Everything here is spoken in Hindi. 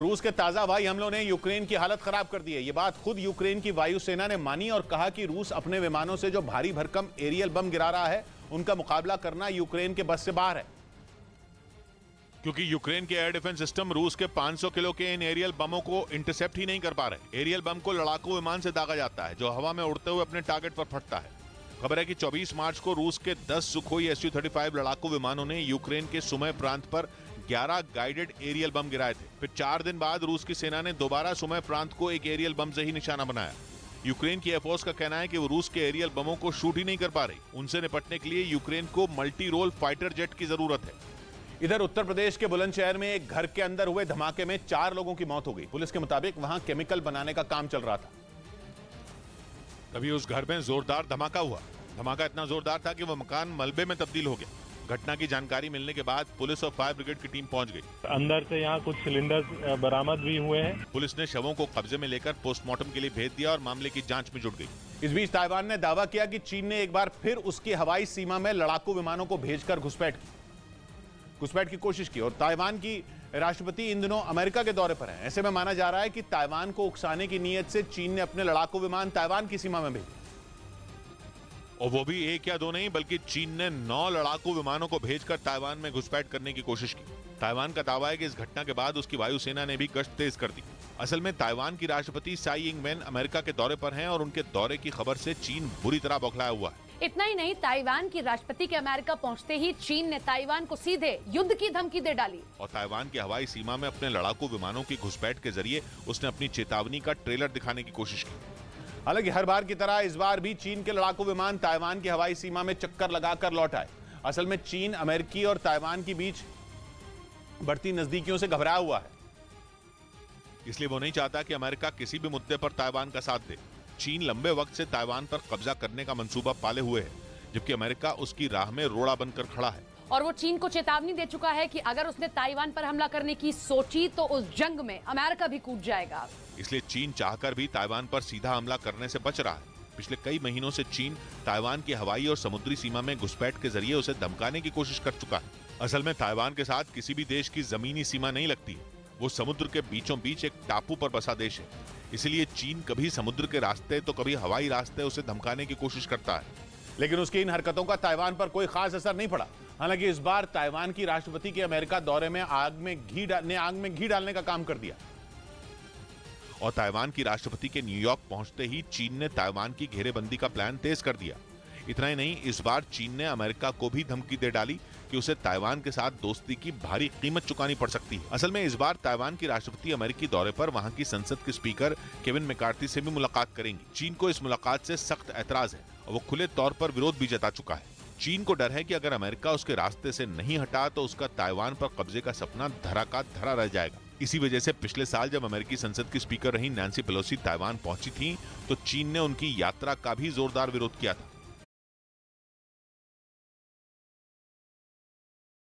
रूस के ताजा हवाई हमलों ने यूक्रेन की हालत खराब कर दी है। ये बात खुद यूक्रेन की वायुसेना ने मानी और कहा कि रूस अपने विमानों से जो भारी भरकम एरियल बम गिरा रहा है उनका मुकाबला करना यूक्रेन के बस से बाहर है, क्योंकि यूक्रेन के एयर डिफेंस सिस्टम रूस के 500 किलो के इन एरियल बमों को इंटरसेप्ट ही नहीं कर पा रहे। एरियल बम को लड़ाकू विमान से दागा जाता है जो हवा में उड़ते हुए अपने टारगेट पर फटता है। खबर है कि 24 मार्च को रूस के 10 सुखोई Su-35 लड़ाकू विमानों ने यूक्रेन के सुमे प्रांत पर 11 गाइडेड एरियल बम गिराए थे। फिर 4 दिन बाद रूस की सेना ने दोबारा सुमे प्रांत को एक एरियल बम से ही निशाना बनाया। यूक्रेन की एयरफोर्स का कहना है कि वो रूस के एरियल बमों को शूट ही नहीं कर पा रही। उनसे निपटने के लिए यूक्रेन को मल्टी रोल फाइटर जेट की जरूरत है। इधर उत्तर प्रदेश के बुलंदशहर में एक घर के अंदर हुए धमाके में 4 लोगों की मौत हो गई। पुलिस के मुताबिक वहां केमिकल बनाने का काम चल रहा था, तभी उस घर में जोरदार धमाका हुआ। धमाका इतना जोरदार था कि वह मकान मलबे में तब्दील हो गया। घटना की जानकारी मिलने के बाद पुलिस और फायर ब्रिगेड की टीम पहुंच गई। अंदर से यहाँ कुछ सिलेंडर बरामद भी हुए हैं। पुलिस ने शवों को कब्जे में लेकर पोस्टमार्टम के लिए भेज दिया और मामले की जांच में जुट गई। इस बीच ताइवान ने दावा किया कि चीन ने एक बार फिर उसकी हवाई सीमा में लड़ाकू विमानों को भेजकर घुसपैठ की कोशिश की और ताइवान की राष्ट्रपति इन दिनों अमेरिका के दौरे पर हैं। ऐसे में माना जा रहा है कि ताइवान को उकसाने की नीयत से चीन ने अपने लड़ाकू विमान ताइवान की सीमा में भेजे, और वो भी एक या दो नहीं बल्कि चीन ने 9 लड़ाकू विमानों को भेजकर ताइवान में घुसपैठ करने की कोशिश की। ताइवान का दावा है कि इस घटना के बाद उसकी वायुसेना ने भी गश्त तेज कर दी। असल में ताइवान की राष्ट्रपति साई इंग वेन अमेरिका के दौरे पर हैं और उनके दौरे की खबर से चीन बुरी तरह बौखलाया हुआ है। इतना ही नहीं, ताइवान की राष्ट्रपति के अमेरिका पहुंचते ही चीन ने ताइवान को सीधे युद्ध की धमकी दे डाली और ताइवान की हवाई सीमा में अपने लड़ाकू विमानों की घुसपैठ के जरिए उसने अपनी चेतावनी का ट्रेलर दिखाने की कोशिश की। हालांकि हर बार की तरह इस बार भी चीन के लड़ाकू विमान ताइवान की हवाई सीमा में चक्कर लगाकर लौट आए। असल में चीन अमेरिकी और ताइवान के बीच बढ़ती नजदीकियों से घबराया हुआ है, इसलिए वो नहीं चाहता कि अमेरिका किसी भी मुद्दे पर ताइवान का साथ दे। चीन लंबे वक्त से ताइवान पर कब्जा करने का मंसूबा पाले हुए है, जबकि अमेरिका उसकी राह में रोड़ा बनकर खड़ा है। और वो चीन को चेतावनी दे चुका है कि अगर उसने ताइवान पर हमला करने की सोची तो उस जंग में अमेरिका भी कूद जाएगा। इसलिए चीन चाहकर भी ताइवान पर सीधा हमला करने से बच रहा है। पिछले कई महीनों से चीन ताइवान की हवाई और समुद्री सीमा में घुसपैठ के जरिए उसे धमकाने की कोशिश कर चुका है। असल में ताइवान के साथ किसी भी देश की जमीनी सीमा नहीं लगती है। वो समुद्र के बीचों बीच एक टापू पर बसा देश है। इसलिए चीन कभी समुद्र के रास्ते तो कभी हवाई रास्ते उसे धमकाने की कोशिश करता है, लेकिन उसकी इन हरकतों का ताइवान पर कोई खास असर नहीं पड़ा। हालांकि इस बार ताइवान की राष्ट्रपति के अमेरिका दौरे में आग में घी डालने का काम कर दिया और ताइवान की राष्ट्रपति के न्यूयॉर्क पहुंचते ही चीन ने ताइवान की घेरेबंदी का प्लान तेज कर दिया। इतना ही नहीं, इस बार चीन ने अमेरिका को भी धमकी दे डाली कि उसे ताइवान के साथ दोस्ती की भारी कीमत चुकानी पड़ सकती है। असल में इस बार ताइवान की राष्ट्रपति अमेरिकी दौरे पर वहां की संसद के स्पीकर केविन मैकार्थी से भी मुलाकात करेंगी। चीन को इस मुलाकात से सख्त ऐतराज है और वो खुले तौर पर विरोध भी जता चुका है। चीन को डर है कि अगर अमेरिका उसके रास्ते से नहीं हटा तो उसका ताइवान पर कब्जे का सपना धरा का धरा रह जाएगा। इसी वजह से पिछले साल जब अमेरिकी संसद की स्पीकर रही नैन्सी पेलोसी ताइवान पहुंची थी तो चीन ने उनकी यात्रा का भी जोरदार विरोध किया था।